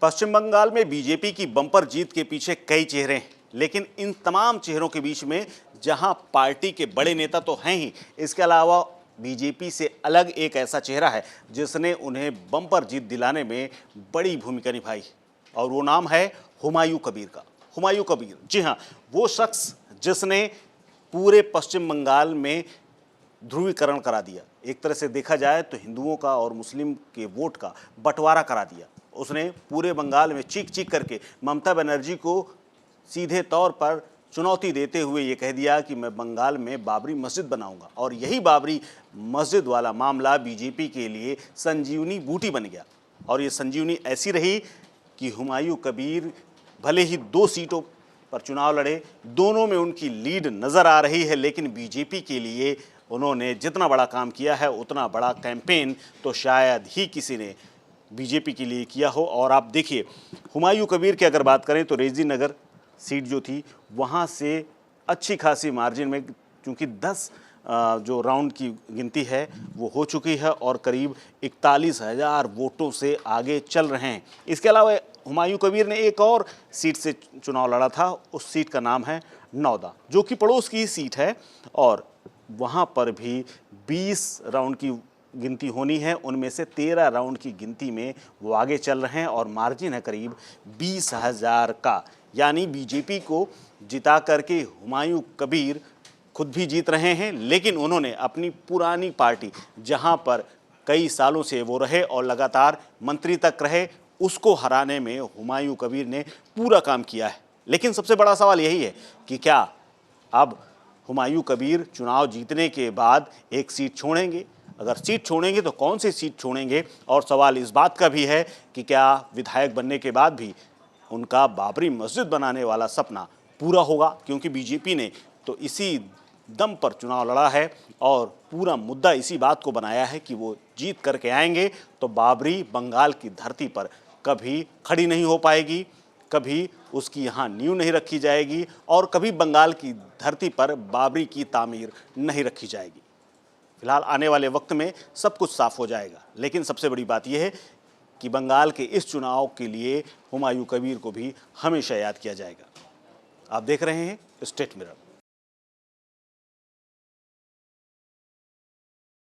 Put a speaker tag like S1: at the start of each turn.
S1: पश्चिम बंगाल में बीजेपी की बम्पर जीत के पीछे कई चेहरे हैं, लेकिन इन तमाम चेहरों के बीच में जहां पार्टी के बड़े नेता तो हैं ही, इसके अलावा बीजेपी से अलग एक ऐसा चेहरा है जिसने उन्हें बम्पर जीत दिलाने में बड़ी भूमिका निभाई, और वो नाम है हुमायूं कबीर का। हुमायूं कबीर, जी हाँ, वो शख्स जिसने पूरे पश्चिम बंगाल में ध्रुवीकरण करा दिया। एक तरह से देखा जाए तो हिंदुओं का और मुस्लिम के वोट का बंटवारा करा दिया। उसने पूरे बंगाल में चीख चीख करके ममता बनर्जी को सीधे तौर पर चुनौती देते हुए ये कह दिया कि मैं बंगाल में बाबरी मस्जिद बनाऊंगा, और यही बाबरी मस्जिद वाला मामला बीजेपी के लिए संजीवनी बूटी बन गया। और ये संजीवनी ऐसी रही कि हुमायूं कबीर भले ही 2 सीटों पर चुनाव लड़े, दोनों में उनकी लीड नज़र आ रही है, लेकिन बीजेपी के लिए उन्होंने जितना बड़ा काम किया है, उतना बड़ा कैंपेन तो शायद ही किसी ने बीजेपी के लिए किया हो। और आप देखिए, हुमायूं कबीर की अगर बात करें तो रेजी नगर सीट जो थी वहाँ से अच्छी खासी मार्जिन में, क्योंकि 10 जो राउंड की गिनती है वो हो चुकी है और करीब 41,000 वोटों से आगे चल रहे हैं। इसके अलावा हुमायूं कबीर ने एक और सीट से चुनाव लड़ा था। उस सीट का नाम है नौदा, जो कि पड़ोस की सीट है, और वहाँ पर भी 20 राउंड की गिनती होनी है। उनमें से 13 राउंड की गिनती में वो आगे चल रहे हैं और मार्जिन है करीब 20,000 का। यानी बीजेपी को जिता करके हुमायूं कबीर खुद भी जीत रहे हैं, लेकिन उन्होंने अपनी पुरानी पार्टी, जहां पर कई सालों से वो रहे और लगातार मंत्री तक रहे, उसको हराने में हुमायूं कबीर ने पूरा काम किया है। लेकिन सबसे बड़ा सवाल यही है कि क्या अब हुमायूं कबीर चुनाव जीतने के बाद एक सीट छोड़ेंगे? अगर सीट छोड़ेंगे तो कौन सी सीट छोड़ेंगे? और सवाल इस बात का भी है कि क्या विधायक बनने के बाद भी उनका बाबरी मस्जिद बनाने वाला सपना पूरा होगा? क्योंकि बीजेपी ने तो इसी दम पर चुनाव लड़ा है और पूरा मुद्दा इसी बात को बनाया है कि वो जीत करके आएंगे तो बाबरी बंगाल की धरती पर कभी खड़ी नहीं हो पाएगी, कभी उसकी यहाँ नींव नहीं रखी जाएगी, और कभी बंगाल की धरती पर बाबरी की तामीर नहीं रखी जाएगी। फिलहाल आने वाले वक्त में सब कुछ साफ हो जाएगा, लेकिन सबसे बड़ी बात यह है कि बंगाल के इस चुनाव के लिए हुमायूं कबीर को भी हमेशा याद किया जाएगा। आप देख रहे हैं स्टेट मिरर।